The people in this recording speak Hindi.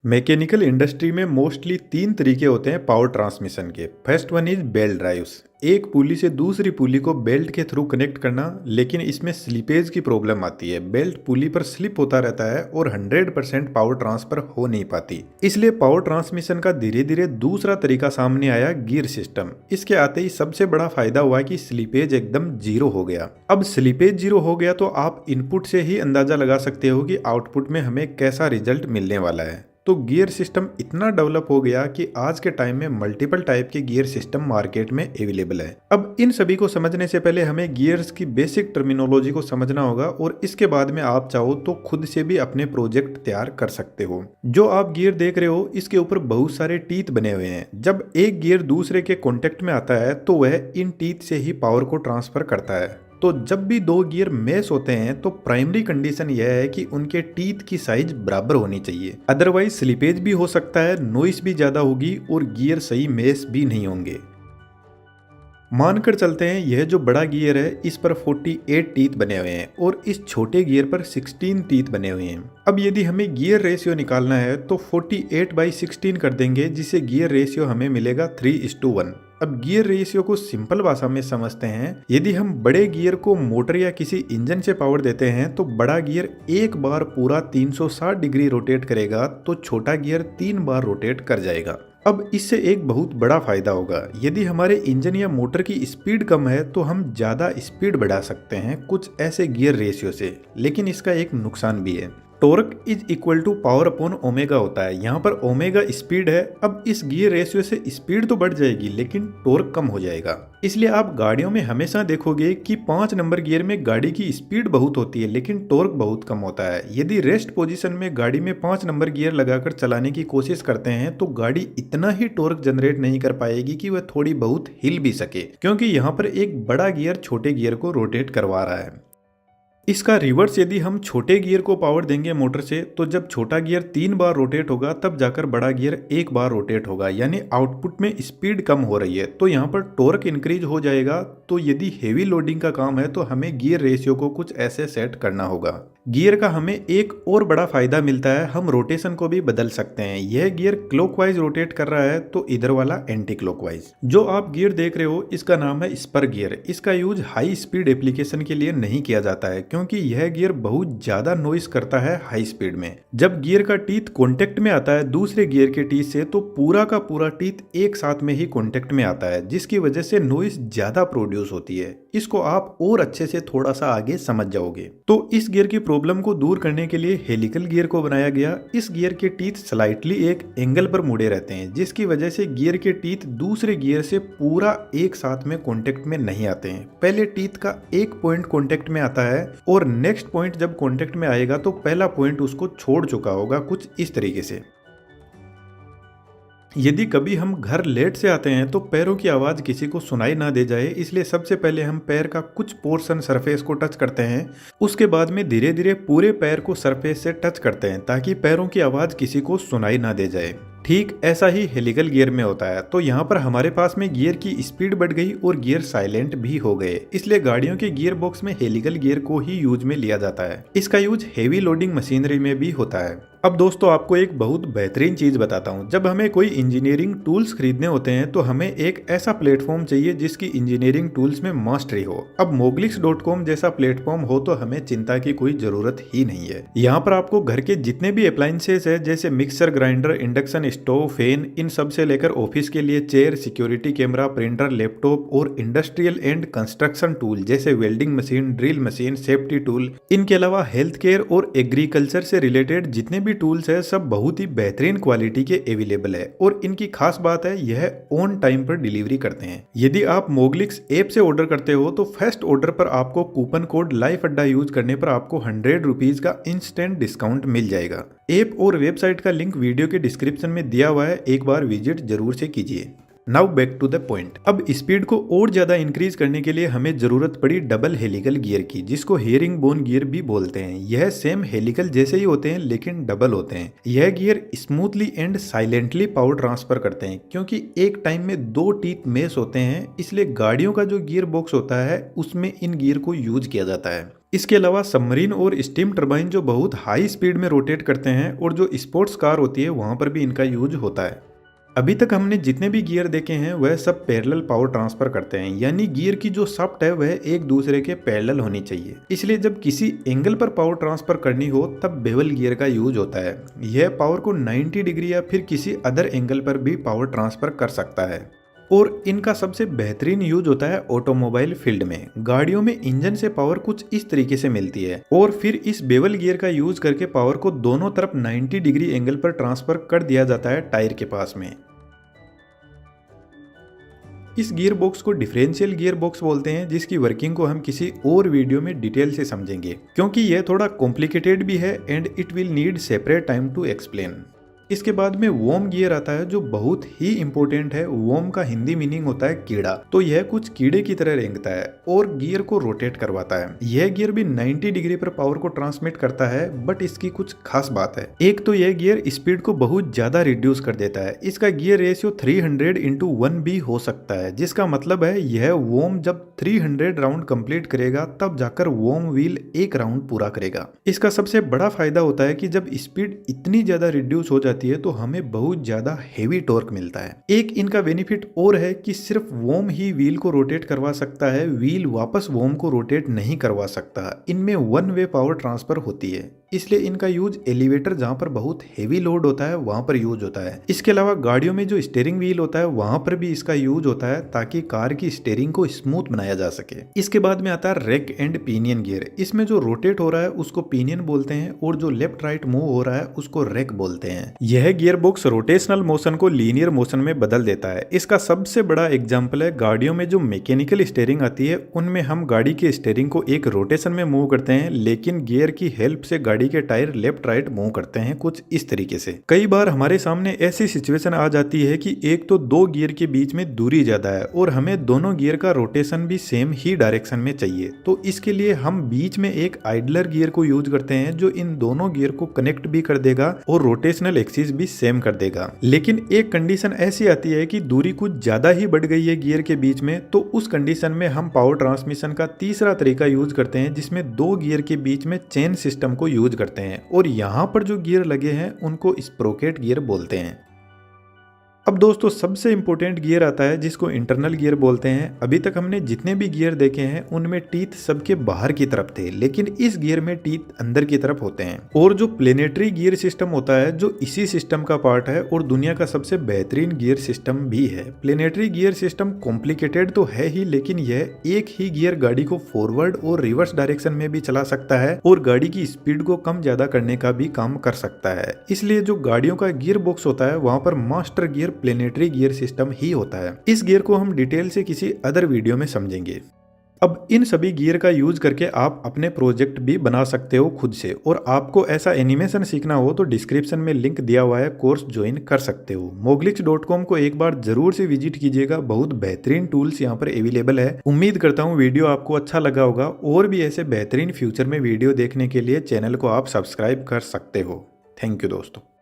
मैकेनिकल इंडस्ट्री में मोस्टली तीन तरीके होते हैं पावर ट्रांसमिशन के। First one is belt drives. एक पुली से दूसरी पुली को बेल्ट के थ्रू कनेक्ट करना, लेकिन इसमें स्लिपेज की प्रॉब्लम आती है। बेल्ट पुली पर स्लिप होता रहता है और 100% पावर ट्रांसफर हो नहीं पाती। इसलिए पावर ट्रांसमिशन का धीरे धीरे दूसरा तरीका सामने आया, गियर सिस्टम। इसके आते ही सबसे बड़ा फायदा हुआ कि स्लिपेज एकदम जीरो हो गया। अब स्लिपेज जीरो हो गया तो आप इनपुट से ही अंदाजा लगा सकते हो कि आउटपुट में हमें कैसा रिजल्ट मिलने वाला है। तो गियर सिस्टम इतना डेवलप हो गया कि आज के टाइम में मल्टीपल टाइप के गियर सिस्टम मार्केट में अवेलेबल है। अब इन सभी को समझने से पहले हमें गियर्स की बेसिक टर्मिनोलॉजी को समझना होगा और इसके बाद में आप चाहो तो खुद से भी अपने प्रोजेक्ट तैयार कर सकते हो। जो आप गियर देख रहे हो इसके ऊपर बहुत सारे टीथ बने हुए हैं। जब एक गियर दूसरे के कॉन्टेक्ट में आता है तो वह इन टीथ से ही पावर को ट्रांसफर करता है। तो जब भी दो गियर मैच होते हैं तो प्राइमरी कंडीशन यह है कि उनके टीथ की साइज बराबर होनी चाहिए, अदरवाइज स्लिपेज भी हो सकता है, नॉइस भी ज्यादा होगी और गियर सही मैच भी नहीं होंगे। मानकर चलते हैं यह जो बड़ा गियर है इस पर 48 टीथ बने हुए हैं और इस छोटे गियर पर 16 टीथ बने हुए हैं। अब यदि हमें गियर रेशियो निकालना है तो 48/16 कर देंगे, जिससे गियर रेशियो हमें मिलेगा 3:1। अब गियर रेशियो को सिंपल भाषा में समझते हैं। यदि हम बड़े गियर को मोटर या किसी इंजन से पावर देते हैं तो बड़ा गियर एक बार पूरा 360 डिग्री रोटेट करेगा तो छोटा गियर 3 बार रोटेट कर जाएगा। अब इससे एक बहुत बड़ा फायदा होगा। यदि हमारे इंजन या मोटर की स्पीड कम है तो हम ज्यादा स्पीड बढ़ा सकते हैं कुछ ऐसे गियर रेशियो से, लेकिन इसका एक नुकसान भी है। Torque is equal to power upon omega होता है। यहाँ पर ओमेगा स्पीड है। अब इस गियर रेशियो से स्पीड तो बढ़ जाएगी लेकिन टॉर्क कम हो जाएगा। इसलिए आप गाड़ियों में हमेशा देखोगे कि 5 नंबर गियर में गाड़ी की स्पीड बहुत होती है लेकिन टॉर्क बहुत कम होता है। यदि रेस्ट पोजीशन में गाड़ी में 5 नंबर गियर लगाकर चलाने की कोशिश करते हैं तो गाड़ी इतना ही टॉर्क जनरेट नहीं कर पाएगी कि वह थोड़ी बहुत हिल भी सके, क्योंकि यहाँ पर एक बड़ा गियर छोटे गियर को रोटेट करवा रहा है। इसका रिवर्स, यदि हम छोटे गियर को पावर देंगे मोटर से तो जब छोटा गियर 3 बार रोटेट होगा तब जाकर बड़ा गियर 1 बार रोटेट होगा, यानी आउटपुट में स्पीड कम हो रही है तो यहाँ पर टॉर्क इंक्रीज हो जाएगा। तो यदि हेवी लोडिंग का काम है तो हमें गियर रेशियो को कुछ ऐसे सेट करना होगा। गियर का हमें एक और बड़ा फायदा मिलता है, हम रोटेशन को भी बदल सकते हैं। यह गियर क्लॉकवाइज रोटेट कर रहा है तो इधर वाला एंटी क्लॉकवाइज। जो आप गियर देख रहे हो इसका नाम है स्पर गियर। इसका यूज हाई स्पीड एप्लीकेशन के लिए नहीं किया जाता है क्योंकि यह गियर बहुत ज्यादा नॉइस करता है हाई स्पीड में। जब गियर का टीथ कॉन्टेक्ट में आता है दूसरे गियर के टीथ से तो पूरा का पूरा टीथ एक साथ में ही कॉन्टेक्ट में आता है, जिसकी वजह से नॉइस ज्यादा प्रोड्यूस होती है। इसको आप और अच्छे से थोड़ा सा आगे समझ जाओगे। तो इस गियर की प्रॉब्लम को दूर करने के लिए हेलिकल गियर को बनाया गया। इस गियर के टीथ स्लाइटली एक एंगल पर मुड़े रहते हैं, जिसकी वजह से गियर के टीथ दूसरे गियर से पूरा एक साथ में कांटेक्ट में नहीं आते हैं। पहले टीथ का एक पॉइंट कांटेक्ट में आता है और नेक्स्ट पॉइंट जब कांटेक्ट में आएगा तो पहला पॉइंट उसको छोड़ चुका होगा, कुछ इस तरीके से। यदि कभी हम घर लेट से आते हैं तो पैरों की आवाज़ किसी को सुनाई ना दे जाए, इसलिए सबसे पहले हम पैर का कुछ पोर्शन सरफेस को टच करते हैं। उसके बाद में धीरे धीरे पूरे पैर को सरफेस से टच करते हैं ताकि पैरों की आवाज़ किसी को सुनाई ना दे जाए। ठीक ऐसा ही हेलिकल गियर में होता है। तो यहाँ पर हमारे पास में गियर की स्पीड बढ़ गई और गियर साइलेंट भी हो गए, इसलिए गाड़ियों के गियर बॉक्स में हेलिकल गियर को ही यूज में लिया जाता है। इसका यूज हेवी लोडिंग मशीनरी में भी होता है। अब दोस्तों आपको एक बहुत बेहतरीन चीज बताता हूँ। जब हमें कोई इंजीनियरिंग टूल्स खरीदने होते हैं तो हमें एक ऐसा प्लेटफॉर्म चाहिए जिसकी इंजीनियरिंग टूल्स में मास्टरी हो। अब moglix.com जैसा प्लेटफॉर्म हो तो हमें चिंता की कोई जरूरत ही नहीं है। यहाँ पर आपको घर के जितने भी अप्लायंसेस है जैसे mixer, grinder, induction stove, fan, इन सब से लेकर ऑफिस के लिए chair, security camera, printer, laptop और इंडस्ट्रियल एंड कंस्ट्रक्शन टूल जैसे welding machine, drill machine, safety tool, इनके अलावा हेल्थ केयर और एग्रीकल्चर से रिलेटेड जितने भी टूल्स है सब बहुत ही बेहतरीन क्वालिटी के अवेलेबल है। और इनकी खास बात है यह ऑन टाइम पर डिलीवरी करते हैं। यदि आप मोग्लिक्स ऐप से ऑर्डर करते हो तो फर्स्ट ऑर्डर पर आपको कूपन कोड लाइफ अड्डा यूज करने पर आपको 100 रुपीज का इंस्टेंट डिस्काउंट मिल जाएगा। ऐप और वेबसाइट का लिंक वीडियो के डिस्क्रिप्शन में दिया हुआ है, एक बार विजिट जरूर से कीजिए। Now back to the point. अब स्पीड को और ज्यादा इंक्रीज करने के लिए हमें जरूरत पड़ी डबल हेलिकल गियर की, जिसको हेरिंग बोन गियर भी बोलते हैं। यह सेम हेलिकल जैसे ही होते हैं लेकिन डबल होते हैं। यह gear smoothly and silently power transfer करते हैं। क्योंकि एक टाइम में 2 टीथ मेस होते हैं इसलिए गाड़ियों का जो गियर बॉक्स होता है उसमें इन गियर को यूज किया जाता है। इसके अलावा सबमरीन और स्टीम टरबाइन जो बहुत हाई स्पीड में रोटेट करते हैं और जो स्पोर्ट्स कार होती है वहां पर भी इनका यूज होता है। अभी तक हमने जितने भी गियर देखे हैं वह सब पैरेलल पावर ट्रांसफर करते हैं, यानी गियर की जो शाफ्ट है वह एक दूसरे के पैरेलल होनी चाहिए। इसलिए जब किसी एंगल पर पावर ट्रांसफर करनी हो तब बेवल गियर का यूज होता है। यह पावर को 90 डिग्री या फिर किसी अदर एंगल पर भी पावर ट्रांसफर कर सकता है और इनका सबसे बेहतरीन यूज होता है ऑटोमोबाइल फील्ड में। गाड़ियों में इंजन से पावर कुछ इस तरीके से मिलती है और फिर इस बेवल गियर का यूज करके पावर को दोनों तरफ 90 डिग्री एंगल पर ट्रांसफर कर दिया जाता है टायर के पास में। इस गियर बॉक्स को डिफरेंशियल गियर बॉक्स बोलते हैं, जिसकी वर्किंग को हम किसी और वीडियो में डिटेल से समझेंगे क्योंकि यह थोड़ा कॉम्प्लिकेटेड भी है and it will need separate time to explain. इसके बाद में वोम गियर आता है जो बहुत ही इंपॉर्टेंट है। वोम का हिंदी मीनिंग होता है कीड़ा, तो यह कुछ कीड़े की तरह रेंगता है और गियर को रोटेट करवाता है। यह गियर भी 90 डिग्री पर पावर को ट्रांसमिट करता है, बट इसकी कुछ खास बात है। एक तो यह गियर स्पीड को बहुत ज्यादा रिड्यूस कर देता है। इसका गियर रेशियो 300:1 भी हो सकता है, जिसका मतलब है यह वोम जब 300 राउंड कंप्लीट करेगा तब जाकर वोम व्हील एक राउंड पूरा करेगा। इसका सबसे बड़ा फायदा होता है कि जब स्पीड इतनी ज्यादा रिड्यूस हो जाती है तो हमें बहुत ज्यादा हेवी टॉर्क मिलता है। एक इनका बेनिफिट और है कि सिर्फ वोम ही व्हील को रोटेट करवा सकता है, व्हील वापस वोम को रोटेट नहीं करवा सकता। इनमें वन वे पावर ट्रांसफर होती है, इसलिए इनका यूज एलिवेटर जहां पर बहुत हेवी लोड होता है वहां पर यूज होता है। इसके अलावा गाड़ियों में जो स्टीयरिंग व्हील होता है वहां पर भी इसका यूज होता है ताकि कार की स्टीयरिंग को स्मूथ बनाया जा सके। इसके बाद में आता है रैक एंड पिनियन गियर। इसमें जो रोटेट हो रहा है उसको पिनियन बोलते हैं और जो लेफ्ट राइट मूव हो रहा है उसको रैक बोलते हैं। यह गियर बॉक्स रोटेशनल मोशन को लीनियर मोशन में बदल देता है। इसका सबसे बड़ा एग्जाम्पल है गाड़ियों में जो मैकेनिकल स्टीयरिंग आती है, उनमें हम गाड़ी के स्टीयरिंग को एक रोटेशन में मूव करते हैं, लेकिन गियर की हेल्प से गाड़ी के टायर लेफ्ट राइट मूव करते हैं कुछ इस तरीके से। कई बार हमारे सामने ऐसी सिचुएशन आ जाती है कि एक तो दो गियर के बीच में दूरी ज्यादा है और हमें दोनों गियर का रोटेशन भी सेम ही डायरेक्शन में चाहिए, तो इसके लिए हम बीच में एक आइडलर गियर को यूज करते हैं जो इन दोनों गियर को कनेक्ट भी कर देगा और रोटेशनल एक्सिस भी सेम कर देगा। लेकिन एक कंडीशन ऐसी आती है कि दूरी कुछ ज्यादा ही बढ़ गई है गियर के बीच में, तो उस कंडीशन में हम पावर ट्रांसमिशन का तीसरा तरीका यूज करते हैं जिसमें दो गियर के बीच में चेन सिस्टम को यूज करते हैं और यहाँ पर जो गियर लगे हैं उनको स्प्रोकेट गियर बोलते हैं। अब दोस्तों सबसे इंपॉर्टेंट गियर आता है जिसको इंटरनल गियर बोलते हैं। अभी तक हमने जितने भी गियर देखे हैं उनमें टीथ सबके बाहर की तरफ थे, लेकिन इस गियर में टीथ अंदर की तरफ होते हैं। और जो प्लेनेटरी गियर सिस्टम होता है जो इसी सिस्टम का पार्ट है और दुनिया का सबसे बेहतरीन गियर सिस्टम भी है। प्लेनेटरी गियर सिस्टम कॉम्प्लिकेटेड तो है ही, लेकिन यह एक ही गियर गाड़ी को फॉरवर्ड और रिवर्स डायरेक्शन में भी चला सकता है और गाड़ी की स्पीड को कम ज्यादा करने का भी काम कर सकता है। इसलिए जो गाड़ियों का गियर बॉक्स होता है वहां पर master gear planetary gear system ही होता है। इस गियर को हम डिटेल से किसी अदर वीडियो में समझेंगे। अब इन सभी गियर का यूज करके आप अपने प्रोजेक्ट भी बना सकते हो खुद से, और आपको ऐसा एनिमेशन सीखना हो तो डिस्क्रिप्शन में लिंक दिया हुआ है, कोर्स ज्वाइन कर सकते हो। moglix.com को एक बार जरूर से विजिट कीजिएगा, बहुत बेहतरीन टूल्स यहाँ पर अवेलेबल है। उम्मीद करता हूँ वीडियो आपको अच्छा लगा होगा और भी ऐसे बेहतरीन फ्यूचर में वीडियो देखने के लिए चैनल को आप सब्सक्राइब कर सकते हो। थैंक यू दोस्तों।